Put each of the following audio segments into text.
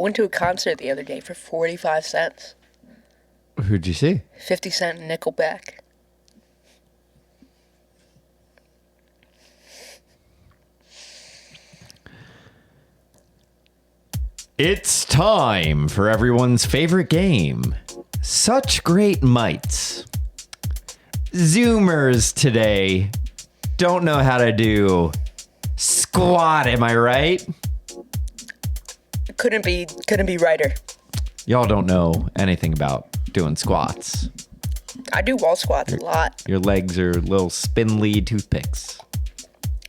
went to a concert the other day for 45 cents. Who'd you see? 50 Cent Nickelback. It's time for everyone's favorite game. Such great mites. Zoomers today don't know how to do squat, am I right? Couldn't be righter. Y'all don't know anything about doing squats. I do wall squats a lot. Your legs are little spindly toothpicks.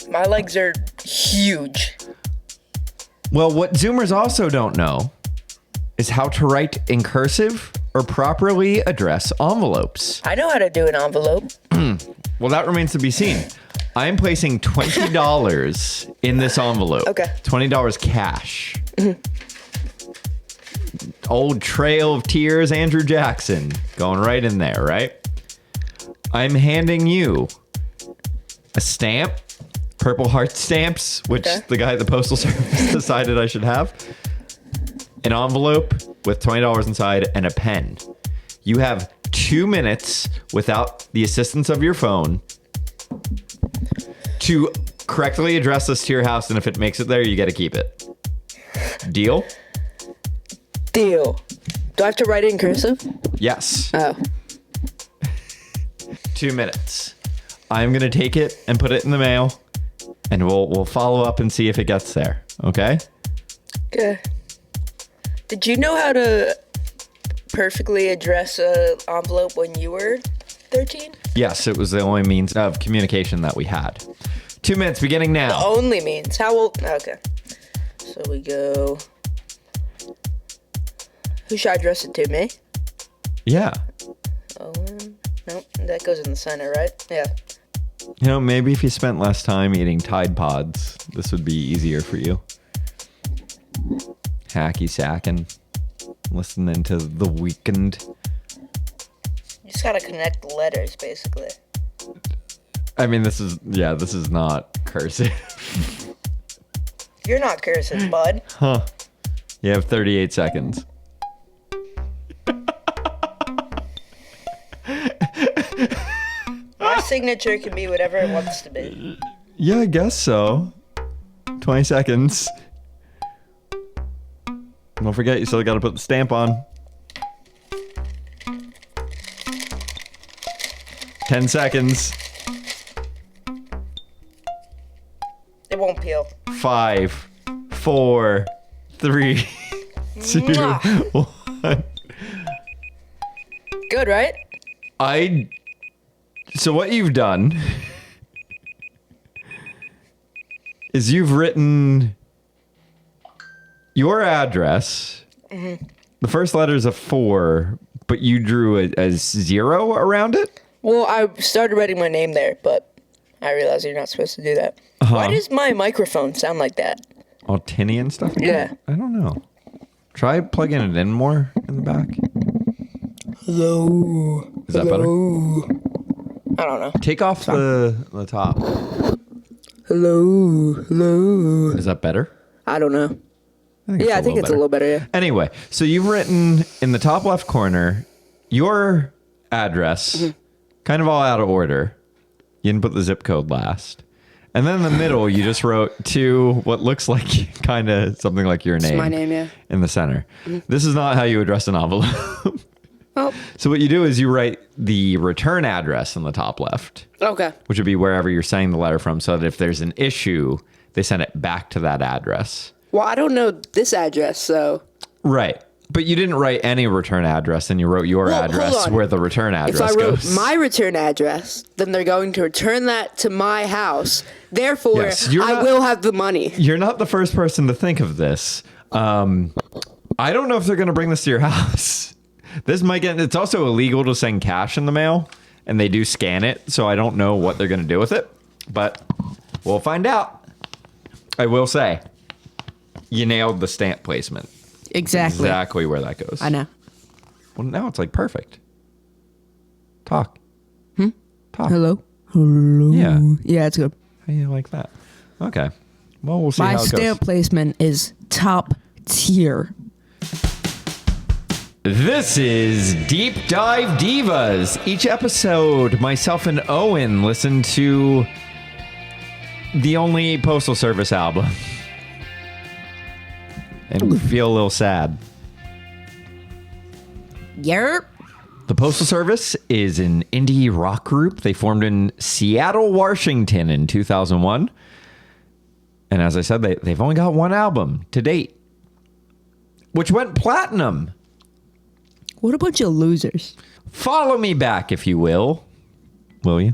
My legs are huge. Well, what Zoomers also don't know is how to write in cursive or properly address envelopes. I know how to do an envelope. Well, that remains to be seen. I'm placing $20 in this envelope. Okay. $20 cash. Old Trail of Tears, Andrew Jackson, going right in there, right? I'm handing you a stamp, Purple Heart stamps, which the guy at the Postal Service decided I should have. An envelope with $20 inside and a pen. You have 2 minutes without the assistance of your phone to correctly address this to your house, and if it makes it there, you get to keep it. Deal? Deal. Do I have to write it in cursive? Yes. Oh. 2 minutes. I'm gonna take it and put it in the mail, and we'll follow up and see if it gets there. Okay? Okay. Did you know how to perfectly address an envelope when you were 13? Yes, it was the only means of communication that we had. 2 minutes beginning now. The only means. How old? Okay. So we go. Who should I address it to? Me? Yeah. Owen? Nope. That goes in the center, right? Yeah. You know, maybe if you spent less time eating Tide Pods, this would be easier for you. Hacky sacking, listening to The Weeknd. You just gotta connect the letters, basically. I mean, this is not cursive. You're not cursive, bud. Huh. You have 38 seconds. My signature can be whatever it wants to be. Yeah, I guess so. 20 seconds. Don't forget, you still got to put the stamp on. 10 seconds. It won't peel. 5, 4, 3, 2, Mwah. 1. Good, right? So what you've done is you've written your address. Mm-hmm. The first letter is a 4, but you drew a 0 around it? Well, I started writing my name there, but I realized you're not supposed to do that. Why does my microphone sound like that? All tinny and stuff? Yeah. I don't know. Try plugging it in more in the back. Hello. Is that better? I don't know. Take off the top. Hello. Is that better? I don't know. I think it's a little better, yeah. Anyway, so you've written in the top left corner your address, kind of all out of order. You didn't put the zip code last. And then in the middle, you just wrote to what looks like kind of something like your name. It's my name, yeah. In the center. This is not how you address an envelope. Oh. So what you do is you write the return address in the top left. Okay. Which would be wherever you're sending the letter from, so that if there's an issue, they send it back to that address. Well, I don't know this address, so. Right. But you didn't write any return address, and you wrote your address where the return address goes. If I wrote my return address, then they're going to return that to my house. Therefore, I will have the money. You're not the first person to think of this. I don't know if they're going to bring this to your house. This might get... It's also illegal to send cash in the mail, and they do scan it, so I don't know what they're going to do with it. But we'll find out. I will say, you nailed the stamp placement. Exactly where that goes. I know. Well, now it's like perfect. Talk. Talk. Hello? Yeah. Yeah, it's good. How do you like that? Okay. Well, we'll see how it goes. My stamp placement is top tier. This is Deep Dive Divas. Each episode, myself and Owen listen to the only Postal Service album. And we feel a little sad. Yerp. The Postal Service is an indie rock group. They formed in Seattle, Washington in 2001. And as I said, they've only got one album to date, which went platinum. What a bunch of losers. Follow me back, if you will. Will you?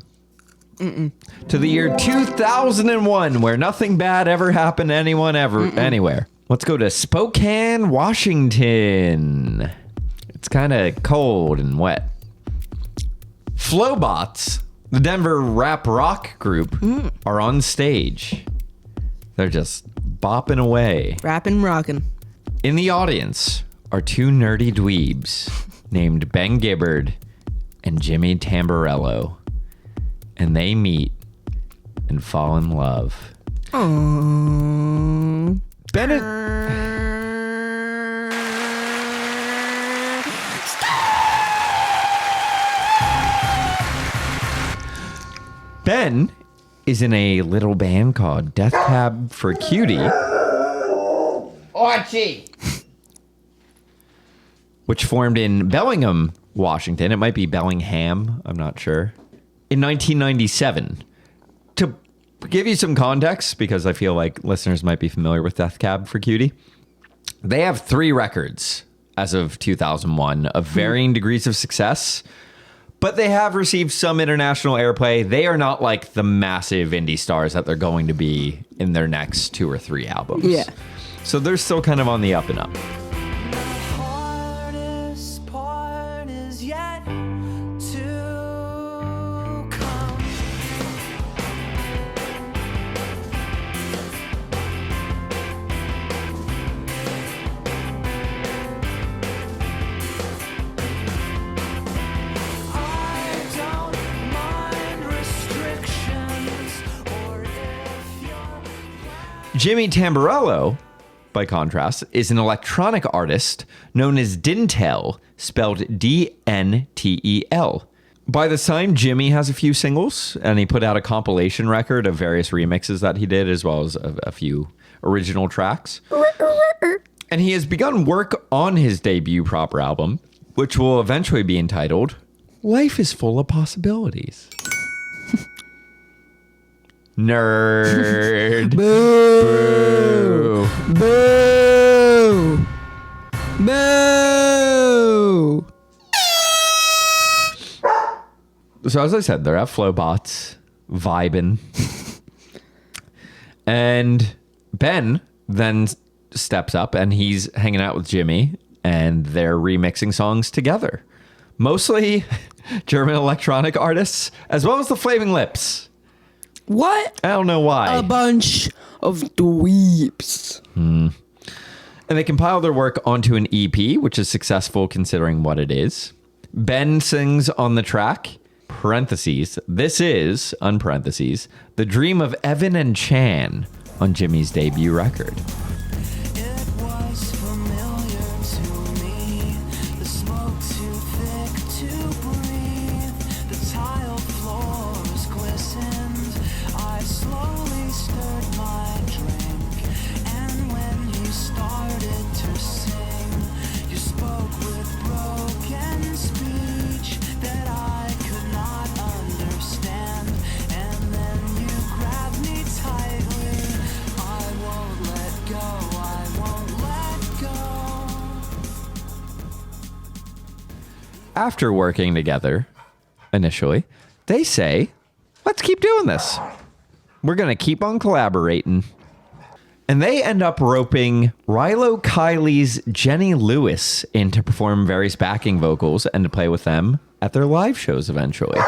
Mm-mm. To the year 2001, where nothing bad ever happened to anyone ever, anywhere. Let's go to Spokane, Washington. It's kind of cold and wet. Flowbots, the Denver rap rock group, are on stage. They're just bopping away. Rapping, rocking. In the audience are two nerdy dweebs named Ben Gibbard and Jimmy Tamborello. And they meet and fall in love. Aww. Ben is in a little band called Death Cab for Cutie. Archie! Which formed in Bellingham, Washington. It might be Bellingham, I'm not sure. In 1997. To give you some context, because I feel like listeners might be familiar with Death Cab for Cutie, they have 3 records as of 2001 of varying degrees of success, but they have received some international airplay. They are not like the massive indie stars that they're going to be in their next 2 or 3 albums. Yeah. So they're still kind of on the up and up. Jimmy Tamborello, by contrast, is an electronic artist known as Dintel, spelled D-N-T-E-L. By this time, Jimmy has a few singles, and he put out a compilation record of various remixes that he did, as well as a few original tracks. And he has begun work on his debut proper album, which will eventually be entitled Life is Full of Possibilities. Nerd. Boo. Boo. Boo. So as I said, they're at Flowbots, vibing. And Ben then steps up and he's hanging out with Jimmy and they're remixing songs together. Mostly German electronic artists, as well as the Flaming Lips. What? I don't know why. A bunch of dweebs. And they compile their work onto an EP, which is successful considering what it is. Ben sings on the track, parentheses, this is, unparentheses, the dream of Evan and Chan on Jimmy's debut record. After working together, initially, they say, let's keep doing this. We're going to keep on collaborating. And they end up roping Rilo Kiley's Jenny Lewis in to perform various backing vocals and to play with them at their live shows eventually.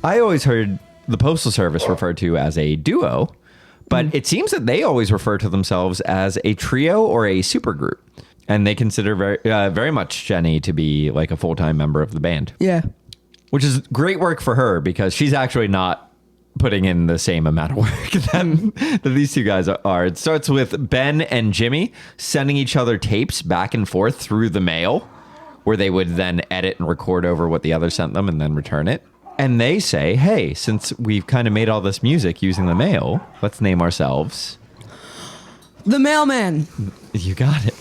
I always heard the Postal Service referred to as a duo, but it seems that they always refer to themselves as a trio or a supergroup. And they consider very much Jenny to be like a full-time member of the band. Yeah. Which is great work for her because she's actually not putting in the same amount of work that these two guys are. It starts with Ben and Jimmy sending each other tapes back and forth through the mail, where they would then edit and record over what the other sent them and then return it. And they say, hey, since we've kind of made all this music using the mail, let's name ourselves The Mailman. You got it.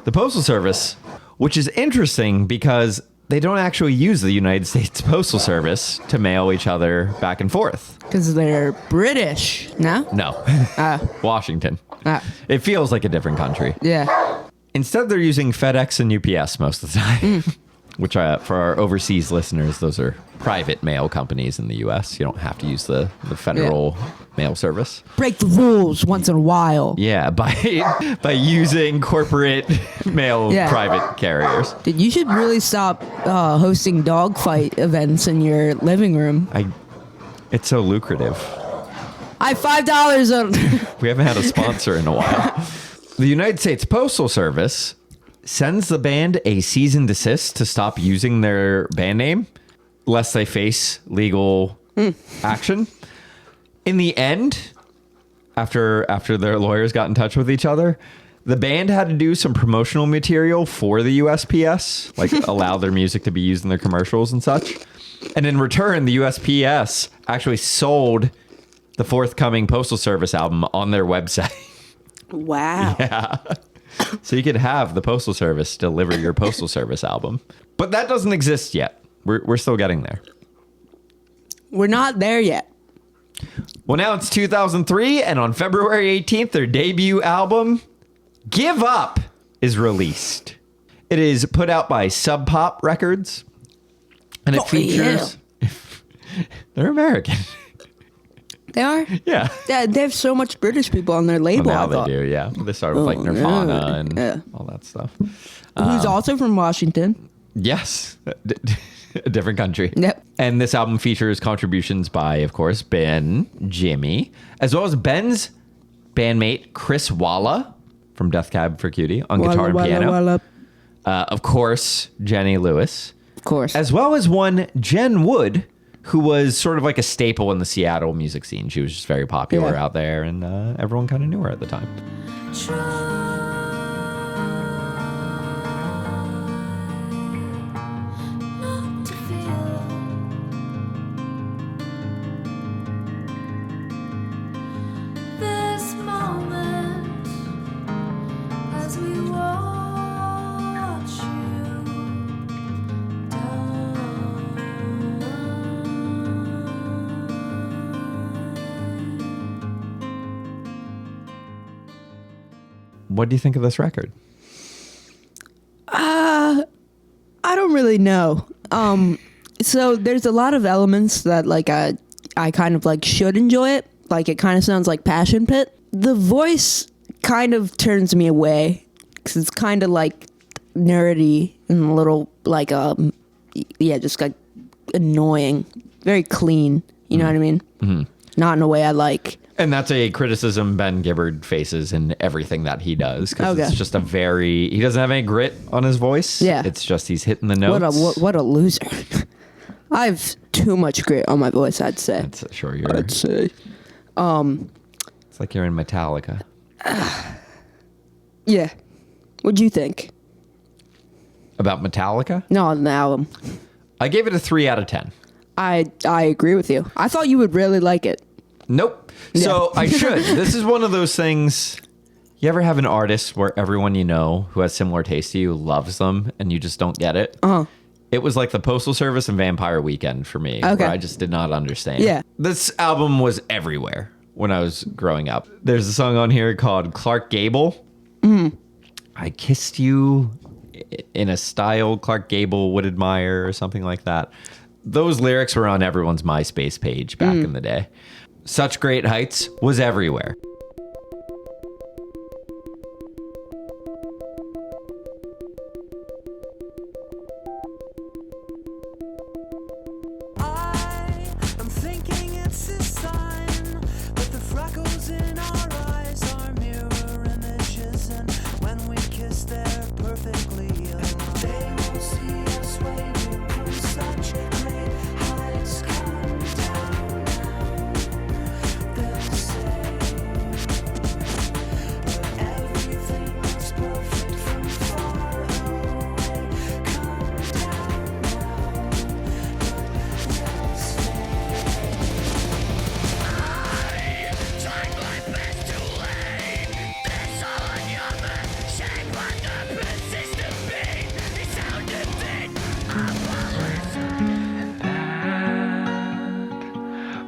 The Postal Service, which is interesting because they don't actually use the United States Postal Service to mail each other back and forth. Because they're British. No? No. Washington. It feels like a different country. Yeah. Instead, they're using FedEx and UPS most of the time, which for our overseas listeners, those are private mail companies in the U.S. You don't have to use the federal mail service. Break the rules once in a while. Yeah, by using corporate mail private carriers. Dude, you should really stop hosting dogfight events in your living room. It's so lucrative. I have $5 on... We haven't had a sponsor in a while. The United States Postal Service sends the band a cease and desist to stop using their band name, lest they face legal action. In the end, after their lawyers got in touch with each other, the band had to do some promotional material for the USPS, like allow their music to be used in their commercials and such. And in return, the USPS actually sold the forthcoming Postal Service album on their website. Wow. Yeah. So you could have the Postal Service deliver your Postal Service album. But that doesn't exist yet. We're still getting there. We're not there yet. Well, now it's 2003, and on February 18th, their debut album, Give Up, is released. It is put out by Sub Pop Records, and it features... They're American. They are? Yeah. They have so much British people on their label, Well, I now thought. they do, yeah. They started with like Nirvana and all that stuff. Who's also from Washington. Yes. A different country. Yep. And this album features contributions by, of course, Ben, Jimmy, as well as Ben's bandmate, Chris Walla from Death Cab for Cutie on guitar and piano. Of course, Jenny Lewis. Of course. As well as one Jen Wood, who was sort of like a staple in the Seattle music scene. She was just very popular out there, and everyone kind of knew her at the time. What do you think of this record? I don't really know. So there's a lot of elements that like I kind of like should enjoy it. Like it kind of sounds like Passion Pit. The voice kind of turns me away because it's kind of like nerdy and a little like just like annoying, very clean. You know what I mean? Mm-hmm. Not in a way I like. And that's a criticism Ben Gibbard faces in everything that he does. Because it's just he doesn't have any grit on his voice. Yeah. It's just he's hitting the notes. What a loser. I have too much grit on my voice, I'd say. I'd say. It's like you're in Metallica. Yeah. What'd you think? About Metallica? No, the album. I gave it a 3 out of 10. I agree with you. I thought you would really like it. Nope. So I should. This is one of those things. You ever have an artist where everyone you know who has similar taste to you loves them and you just don't get it? Uh-huh. It was like the Postal Service and Vampire Weekend for me, where I just did not understand. Yeah. This album was everywhere when I was growing up. There's a song on here called Clark Gable. I kissed you in a style Clark Gable would admire or something like that. Those lyrics were on everyone's MySpace page back in the day. Such Great Heights was everywhere. I it's a sign, but the freckles in our eyes are mirror images, and when we kiss they're perfectly aligned. They will see us waving from such great heights. Come down now, they'll say, but everything looks perfect from far away. Come down now, they'll say.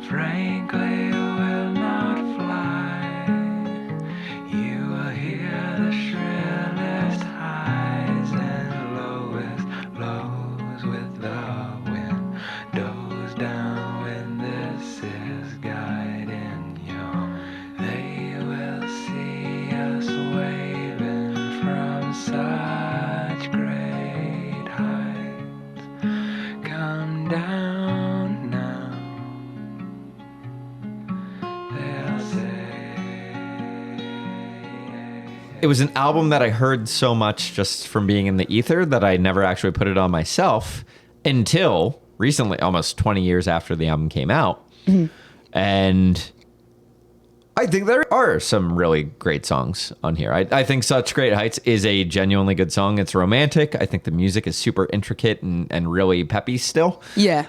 Frankly, will not fly. You will hear the shrillest highs and lowest lows with the windows down. When this is guiding you, they will see us waving from such great heights. Come down now. They'll say. It was an album that I heard so much just from being in the ether that I never actually put it on myself until recently, almost 20 years after the album came out. And I think there are some really great songs on here. I think Such Great Heights is a genuinely good song. It's romantic. I think the music is super intricate and really peppy still. Yeah.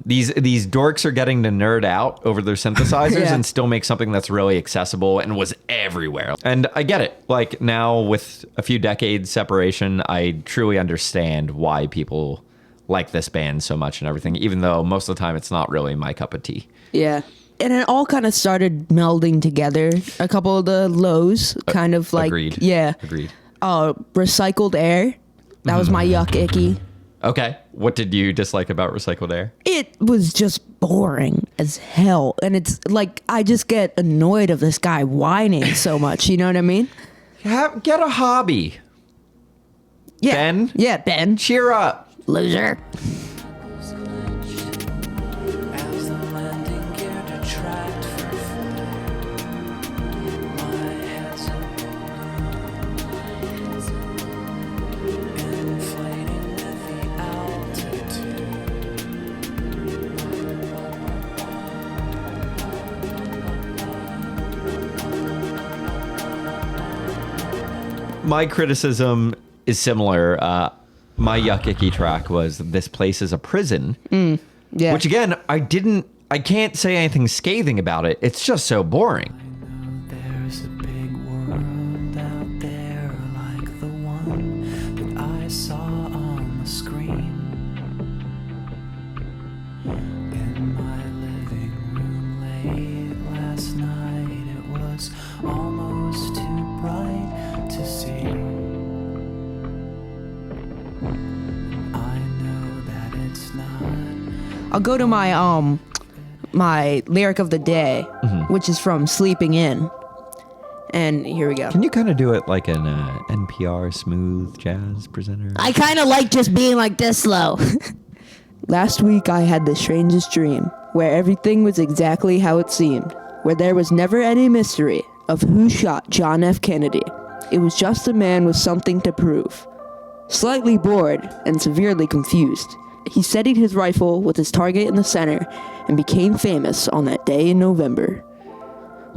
These dorks are getting to nerd out over their synthesizers Yeah. and still make something that's really accessible and was everywhere. And I get it. Like now with a few decades separation, I truly understand why people like this band so much and everything, even though most of the time it's not really my cup of tea. Yeah. And it all kind of started melding together. A couple of the lows kind of like, Agreed. yeah. Agreed. Recycled air. That was my yuck icky. Okay. What did you dislike about Recycled Air? It was just boring as hell. And it's like, I just get annoyed of this guy whining so much. You know what I mean? Get a hobby. Yeah. Ben? Yeah, Ben. Cheer up. Loser. As the landing gear detract for flight, my head's a balloon, inflating with the altitude. My criticism is similar. My yuck icky track was This Place is a Prison. Yeah. Which again, I can't say anything scathing about it. It's just so boring. There's a big world out there like the one that I saw on the screen. In my living room late last night, it was almost too bright to see. I know that it's not. I'll go to my my lyric of the day, which is from Sleeping In. And here we go. Can you kind of do it like an NPR smooth jazz presenter? I kind of like just being like this slow. Last week I had the strangest dream, where everything was exactly how it seemed, where there was never any mystery of who shot John F. Kennedy. It was just a man with something to prove. Slightly bored and severely confused, he steadied his rifle with his target in the center and became famous on that day in November.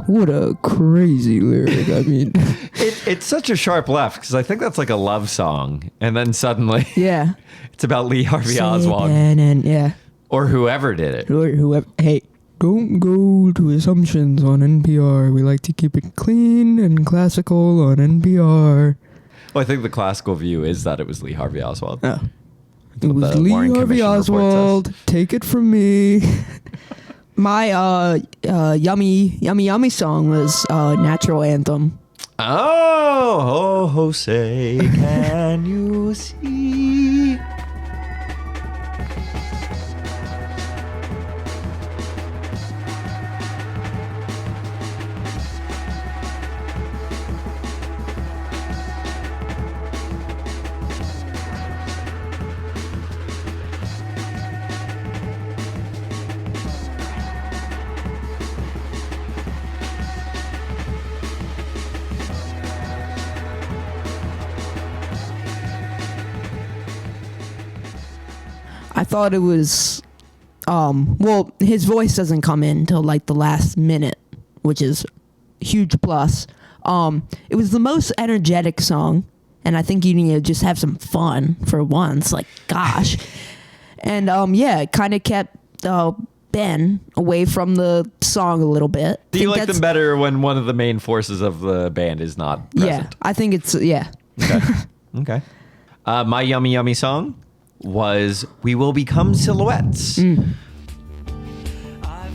What a crazy lyric, I mean. It's such a sharp left because I think that's like a love song. And then suddenly Yeah. it's about Lee Harvey Oswald And yeah. or whoever did it. Or whoever. Hey, don't go to assumptions on NPR. We like to keep it clean and classical on NPR. Well, I think the classical view is that it was Lee Harvey Oswald. Oh. It what was the Lee Warren Harvey Commission report says. Oswald. Take it from me. My yummy song was Natural Anthem. Oh, Jose, can you see? I thought it was, well, his voice doesn't come in until like the last minute, which is a huge plus. It was the most energetic song, and I think you need to just have some fun for once. Like, gosh. And yeah, it kind of kept Ben away from the song a little bit. Do you like them better when one of the main forces of the band is not present? Yeah, I think it's, yeah. Okay. My yummy yummy song was "We Will Become Silhouettes." I've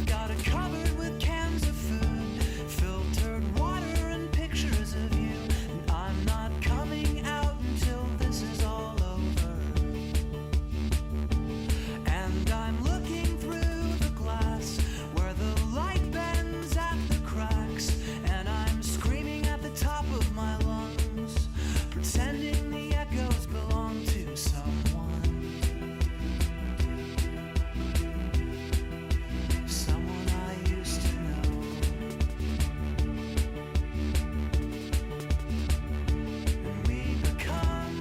got it covered with cans of food, filtered water and pictures of you. And I'm not coming out until this is all over. And I'm looking through the glass where the light bends at the cracks. And I'm screaming at the top of my lungs, pretending the echoes belong to someone. Someone I used to know. And we become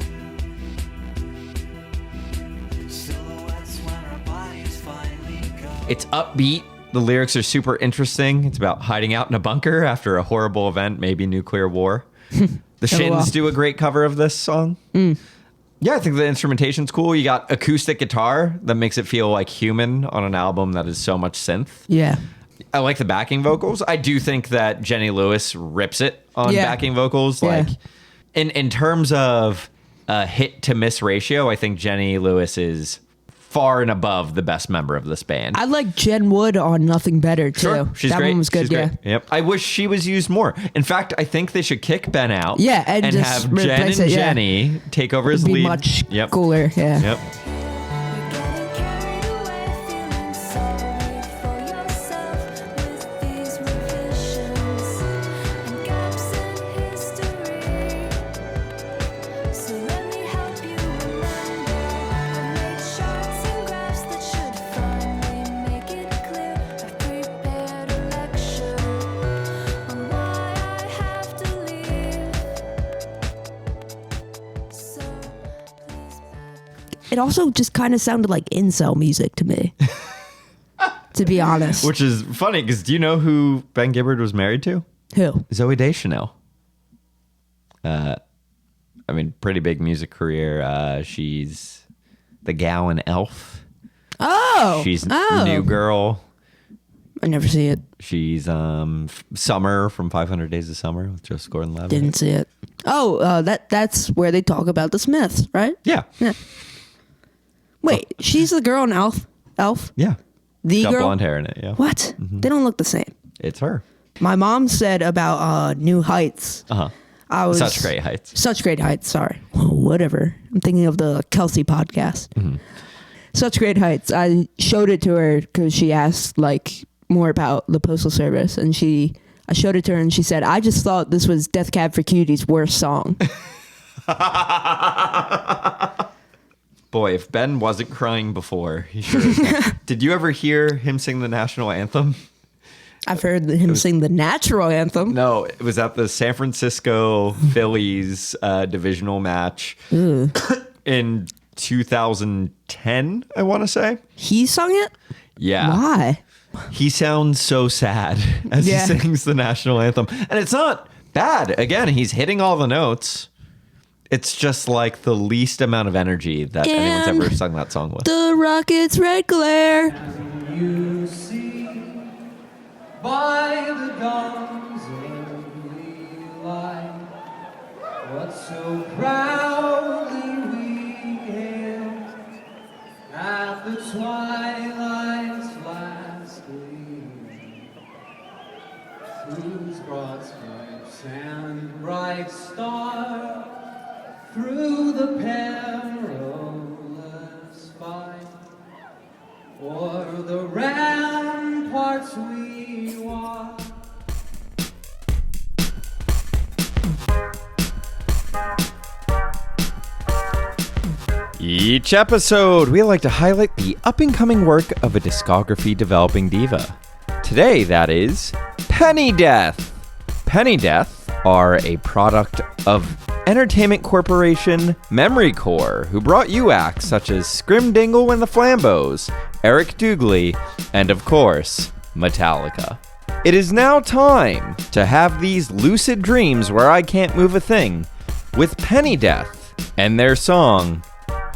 silhouettes when our bodies finally go. It's upbeat. The lyrics are super interesting. It's about hiding out in a bunker after a horrible event, maybe nuclear war. The Shins do a great cover of this song. Yeah, I think the instrumentation's cool. You got acoustic guitar that makes it feel like human on an album that is so much synth. Yeah. I like the backing vocals. I do think that Jenny Lewis rips it on Yeah. backing vocals. Yeah. Like in terms of hit to miss ratio, I think Jenny Lewis is far and above the best member of this band. I like Jen Wood on Nothing Better, too. Sure, she's that great. one was good, She's yeah. great. Yep. I wish she was used more. In fact, I think they should kick Ben out. Yeah, and just have Jen replace and it, yeah. Jenny take over as It'd be lead. much Yep. cooler, yeah. Yep. You're getting carried away, feeling sorry for yourself with these revisions and gaps in history. So let me help you remember. I've made charts and graphs that should finally make it clear. I've prepared a lecture on why I have to leave. So please back. It also just kind of sounded like incel music to me. To be honest. Which is funny because do you know who Ben Gibbard was married to? Who? Zoe Deschanel. I mean, pretty big music career. She's the gal in Elf. Oh! She's oh. New Girl. I never see it. She's Summer from 500 Days of Summer with Joseph Gordon-Levitt. Didn't see it. Oh, that's where they talk about the Smiths, right? Yeah. Yeah. Wait, she's the girl in Elf? Elf? Yeah. The Got girl? blonde hair in it, yeah. What? They don't look the same. It's her. My mom said about New Heights. Uh-huh. I was Such great heights. Such Great Heights. Sorry. Whatever. I'm thinking of the Kelsey podcast. Such Great Heights. I showed it to her because she asked like more about the Postal Service, and I showed it to her, and she said, "I just thought this was Death Cab for Cutie's worst song." Boy, if Ben wasn't crying before, he sure is. Did you ever hear him sing the national anthem? I've heard him sing the Natural Anthem. No, it was at the San Francisco Phillies divisional match in 2010, I want to say. He sung it? Yeah. Why? He sounds so sad as Yeah. he sings the national anthem. And it's not bad. Again, he's hitting all the notes. It's just like the least amount of energy that anyone's And ever sung that song with. The Rockets' red glare. You see, by the dawn's early light, what so proudly we hailed at the twilight's last gleam, whose broad stripes and bright star through the perilous fight, o'er the ramparts we walk. Each episode, we like to highlight the up-and-coming work of a discography developing diva. Today, that is Penny Death. Penny Death are a product of Entertainment Corporation Memory Corps, who brought you acts such as Scrimdingle and the Flambos, Eric Dougley, and of course, Metallica. It is now time to have these lucid dreams where I can't move a thing with Penny Death and their song,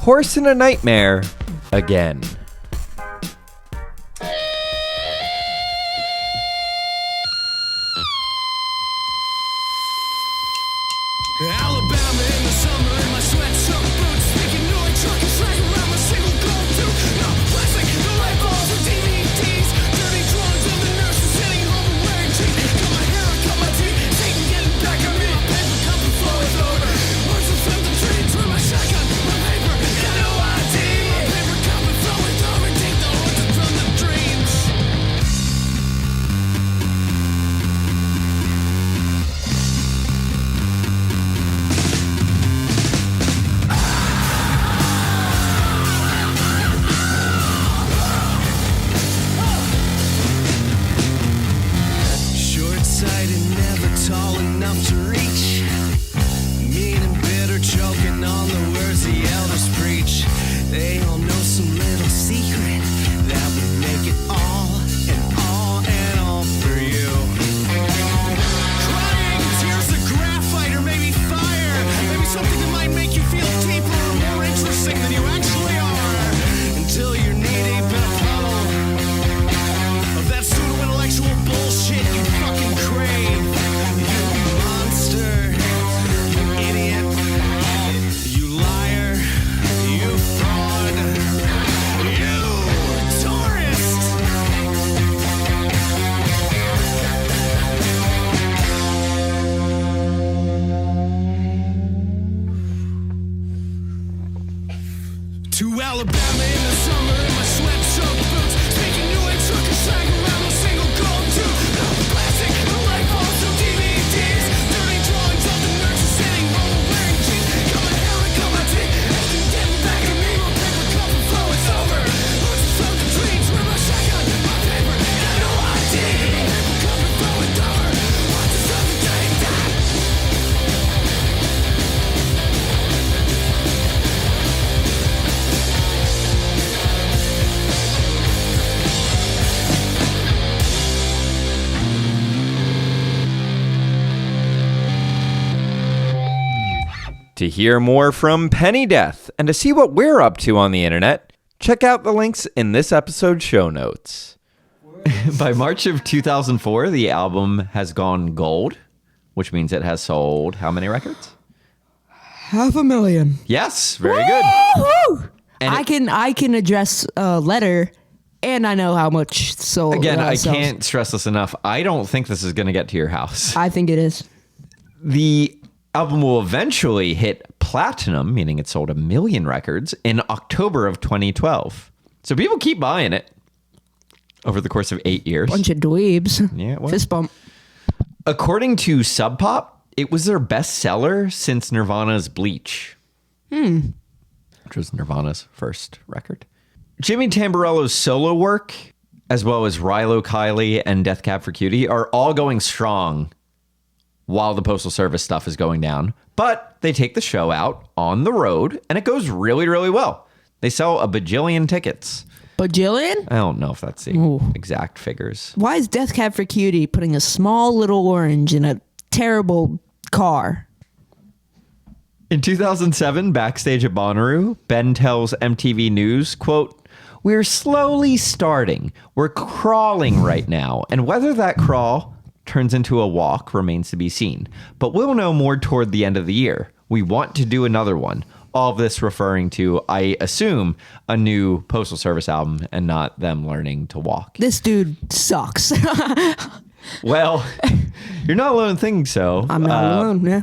Horse in a Nightmare, again. Alabama in the summer in my sweat-soaked boots, speaking noise, trucking straight around my single gold tooth. No plastic, no light bulbs or DVDs, dirty drawings of the nurses sitting home and wearing jeans. Cut my hair, I cut my teeth, Satan getting back at me. My paper cup and flow is over. Words of film the dreams, with my shotgun, my paper, got no ID. My paper cup and flow is over. Take the horses from the dreams. Short-sighted, never tall enough to reach. Mean and bitter, choking on the words the elders preach. They all know some little secret that would make it all and all for you. Crying, tears of graphite or maybe fire. Maybe something that might make you feel deeper or more interesting than you actually are. Until you're knee-deep in a puddle of that pseudo-intellectual bullshit you fucking crave. You monster, you idiot, you liar, you fraud, you tourist. To Alabama in the summer in my sweat-soaked boots, speaking new and trucking slang around my single gold tooth. No plastic, no light bulbs, no DVDs, dirty drawings of the nurses sitting home and wearing jeans. Cut my hair and cut my teeth, Satan getting back at me. My paper cup and flow is over. Horses from the dreams, with my shotgun, my paper, got no ID. My paper cup and flow is over. Horses from the dreams. To hear more from Penny Death and to see what we're up to on the internet, check out the links in this episode's show notes. By March of 2004, the album has gone gold, which means it has sold how many records? 500,000. Yes, very good. Woo-hoo! And I can address a letter, and I know how much sold. Again, I sells. can't stress this enough. I don't think this is going to get to your house. I think it is. The album will eventually hit platinum, meaning it sold 1 million records, in October of 2012. So people keep buying it over the course of 8 years. Bunch of dweebs. Yeah, it was. Fist bump. According to Sub Pop, it was their best seller since Nirvana's Bleach. Which was Nirvana's first record. Jimmy Tamborello's solo work, as well as Rilo Kiley and Death Cab for Cutie, are all going strong while the Postal Service stuff is going down. But they take the show out on the road, and it goes really, really well. They sell a bajillion tickets. Bajillion? I don't know if that's the Ooh. exact figures. Why is Death Cab for Cutie putting a small little orange in a terrible car? In 2007, backstage at Bonnaroo, Ben tells MTV News, quote, "We're slowly starting. We're crawling right now. And whether that crawl turns into a walk remains to be seen. But we'll know more toward the end of the year. We want to do another one." All of this referring to, I assume, a new Postal Service album and not them learning to walk. This dude sucks. Well, you're not alone in thinking so. I'm not alone, yeah.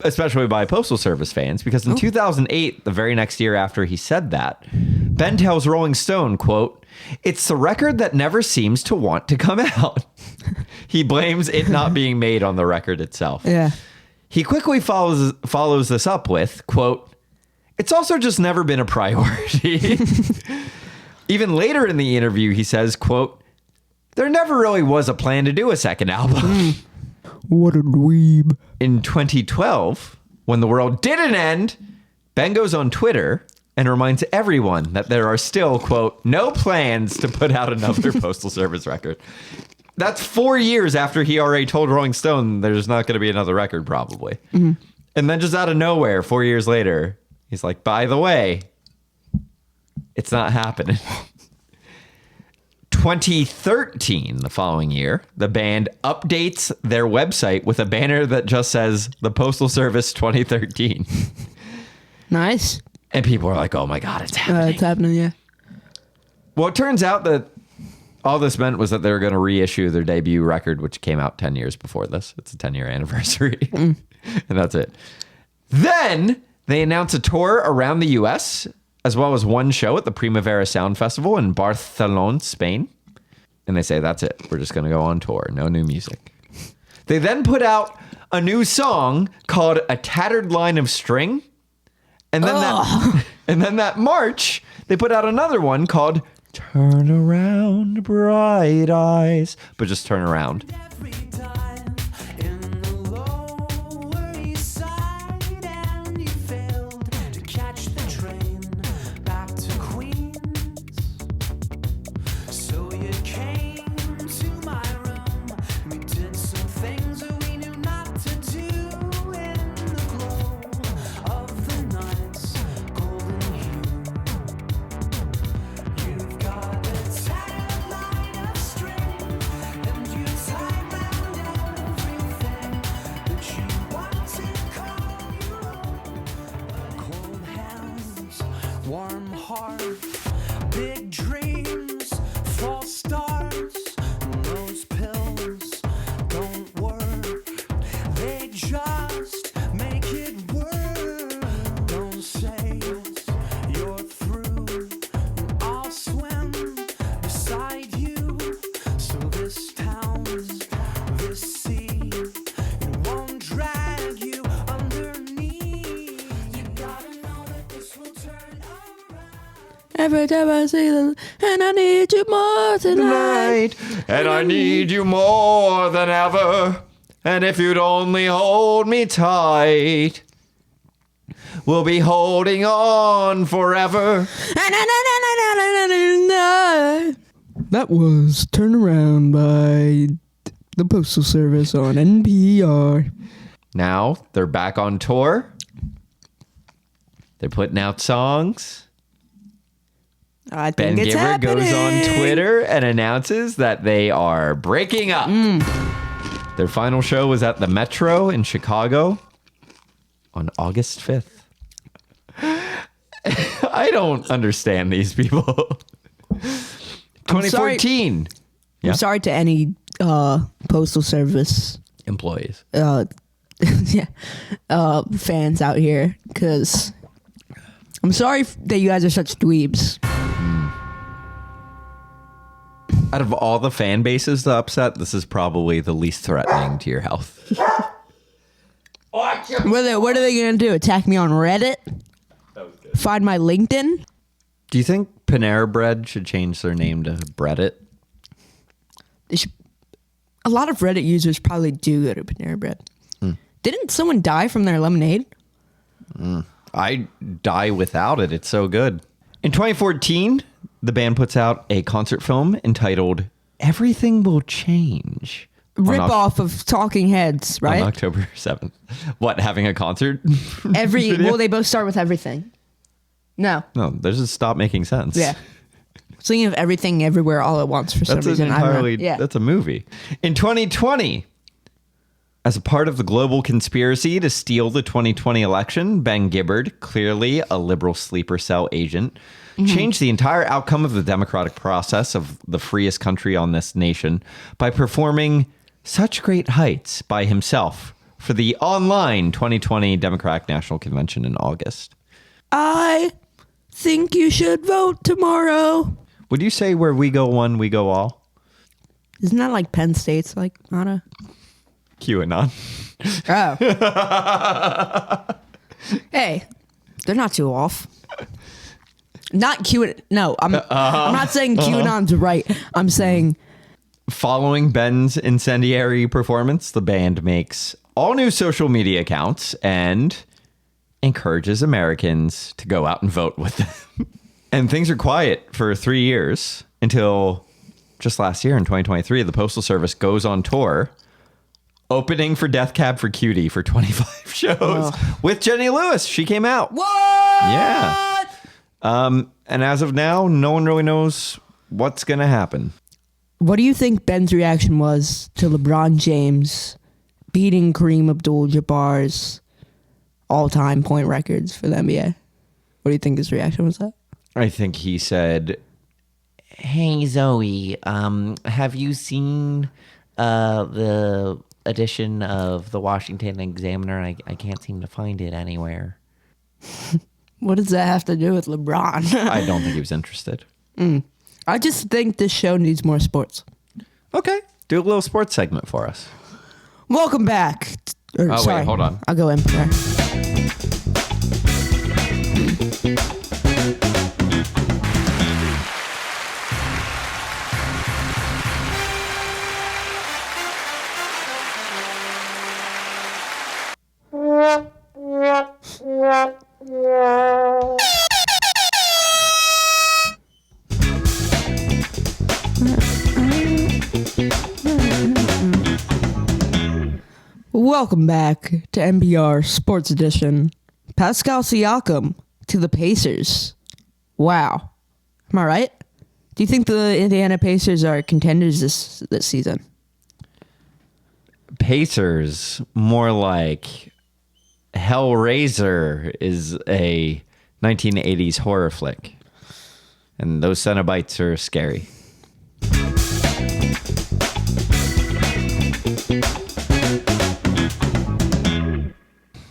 Especially by Postal Service fans, because in 2008, the very next year after he said that, Ben tells Rolling Stone, quote, "It's the record that never seems to want to come out." He blames it not being made on the record itself. Yeah. He quickly follows this up with, quote, "It's also just never been a priority." Even later in the interview, he says, quote, "There never really was a plan to do a second album." What a dweeb. In 2012, When the world didn't end, Ben goes on Twitter and reminds everyone that there are still, quote, no plans to put out another Postal Service record. That's 4 years after he already told Rolling Stone there's not going to be another record, probably. Mm-hmm. And then just out of nowhere, 4 years later, he's like, by the way, it's not happening. 2013, the following year, the band updates their website with a banner that just says the Postal Service 2013. Nice. And people are like, oh my God, it's happening. It's happening, yeah. Well, it turns out that all this meant was that they were going to reissue their debut record, which came out 10 years before this. It's a 10-year anniversary. And that's it. Then they announced a tour around the U.S., as well as one show at the Primavera Sound Festival in Barcelona, Spain. And they say, that's it. We're just going to go on tour. No new music. They then put out a new song called A Tattered Line of String. And then that March, they put out another one called Turn Around, Bright Eyes. But just turn around. Every time in the Lower East Side, and you failed to catch the train back to Queens. So you came to my room. We did some things that we knew not to do in the glow of the night's golden hue. You've got a tattered line of string, and you tie round everything that you want to call your own. Cold hands, warm heart, big dreams, false starts. Those pills don't work, they just make it work. Don't say you're through, and I'll swim beside you. So this town, this sea, it won't drag you underneath. You gotta know that this will turn around. Every time I see them, and I need you more tonight. And I need you more than ever. And if you'd only hold me tight, we'll be holding on forever. That was Turn Around by the Postal Service on NPR. Now they're back on tour. They're putting out songs. I Ben think it's Gibbard goes on happening. Twitter and announces that they are breaking up. Their final show was at the Metro in Chicago on August 5th. I don't understand these people. 2014. Yeah. I'm sorry to any Postal Service Employees. fans out here, because I'm sorry that you guys are such dweebs. Out of all the fan bases to upset, this is probably the least threatening to your health. What are they gonna do? Attack me on Reddit? Find my LinkedIn? Do you think Panera Bread should change their name to Breadit? They should, a lot of Reddit users probably do go to Panera Bread. Didn't someone die from their lemonade? I die without it. It's so good. In 2014, the band puts out a concert film entitled Everything Will Change. Rip off of Talking Heads, right? On October 7th. What, having a concert? Well, they both start with everything. No. No, there's just stop making sense. Yeah. Thinking of Everything Everywhere All at Once for some That's reason. entirely, Yeah. that's a movie. In 2020, as a part of the global conspiracy to steal the 2020 election, Ben Gibbard, clearly a liberal sleeper cell agent, changed the entire outcome of the democratic process of the freest country on this nation by performing Such Great Heights by himself for the online 2020 Democratic National Convention in August. I think you should vote tomorrow. Would you say where we go one, we go all? Isn't that like Penn State's like motto? QAnon. Oh. Hey, they're not too off. Not Q. No, I'm not saying QAnon's right. I'm saying Following Ben's incendiary performance, the band makes all new social media accounts and encourages Americans to go out and vote with them. And things are quiet for 3 years until just last year in 2023, the Postal Service goes on tour, opening for Death Cab for Cutie for 25 shows with Jenny Lewis. She came out. What? Yeah. And as of now, no one really knows what's going to happen. What do you think Ben's reaction was to LeBron James beating Kareem Abdul-Jabbar's all-time point records for the NBA? What do you think his reaction was to that? I think he said, "Hey, Zoe, have you seen the edition of the Washington Examiner? I can't seem to find it anywhere." What does that have to do with LeBron? I don't think he was interested. I just think this show needs more sports. Okay. Do a little sports segment for us. Welcome back. Wait, hold on. I'll go in there. Welcome back to NPR Sports Edition. Pascal Siakam to the Pacers. Wow. Am I right? Do you think the Indiana Pacers are contenders this season? Pacers, more like Hellraiser is a 1980s horror flick. And those Cenobites are scary.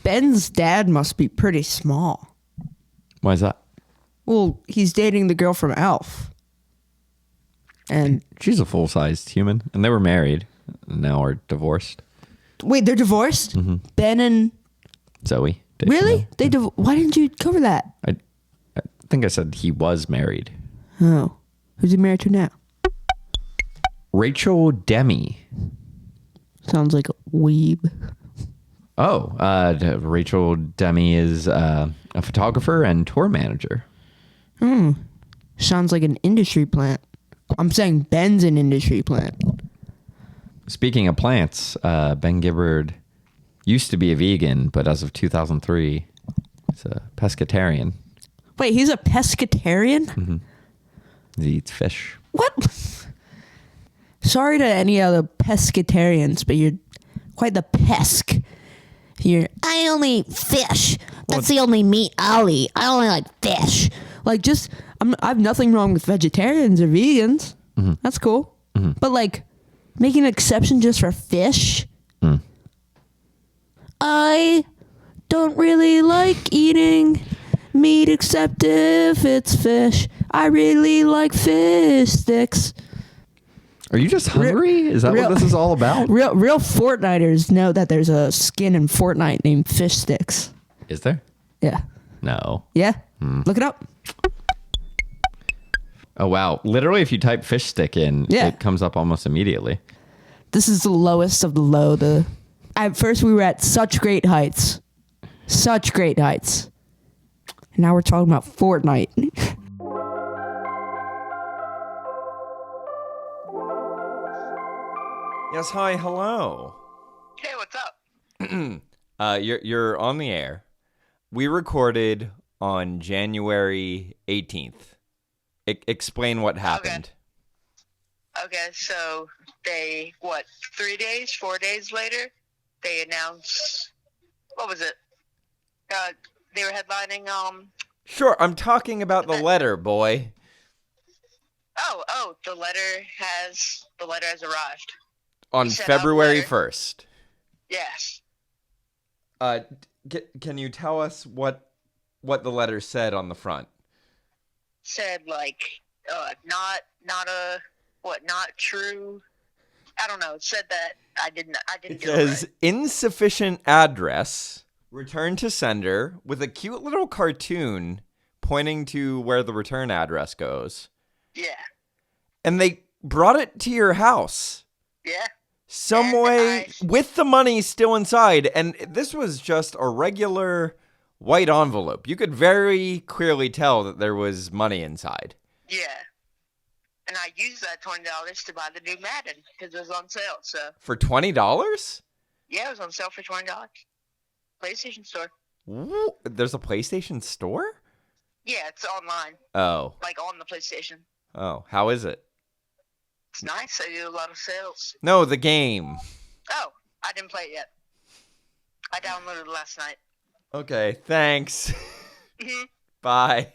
Ben's dad must be pretty small. Why is that? Well, he's dating the girl from Elf. And She's a full-sized human. And they were married. And now are divorced. wait, they're divorced? Ben and Zoe. really? Why didn't you cover that? I think I said he was married. Oh. Who's he married to now? Rachel Demi. Sounds like a weeb. Oh, Rachel Demi is a photographer and tour manager. Sounds like an industry plant. I'm saying Ben's an industry plant. Speaking of plants, Ben Gibbard used to be a vegan, but as of 2003, he's a pescatarian. Wait, he's a pescatarian? He eats fish. What? Sorry to any other pescatarians, but you're quite the pesk. I only eat fish. That's the only meat I'll eat. I only like fish. Like, I have nothing wrong with vegetarians or vegans. That's cool. But like, making an exception just for fish? I don't really like eating meat except if it's fish. I really like fish sticks. Are you just hungry? Is that real- what this is all about? Real Fortniters know that there's a skin in Fortnite named Fish Sticks. Is there? Yeah. No. Yeah? Look it up. Oh, wow. Literally, if you type fish stick in, Yeah. it comes up almost immediately. This is the lowest of the low. At first, we were at such great heights. Such great heights. And now we're talking about Fortnite. Yes, hi, hello. Hey, what's up? You're on the air. We recorded on January 18th. Explain what happened. Okay, so 4 days later, they announced, what was it? They were headlining, Sure, I'm talking about the letter, boy. the letter has arrived. On sent out a February letter. 1st. Yes. Can you tell us what the letter said on the front? Said not true. I don't know. It said that I didn't It do it says right. insufficient address, return to sender, with a cute little cartoon pointing to where the return address goes. Yeah. And they brought it to your house. Yeah. Some And way, with the money still inside. And this was just a regular white envelope. You could very clearly tell that there was money inside. Yeah. And I used that $20 to buy the new Madden because it was on sale. So For $20? yeah, it was on sale for $20. PlayStation Store. There's a PlayStation store? Yeah, it's online, Oh. like on the PlayStation. Oh, how is it? It's nice. They do a lot of sales. No, the game. Oh, I didn't play it yet. I downloaded it last night. Okay, thanks. Mhm. Bye.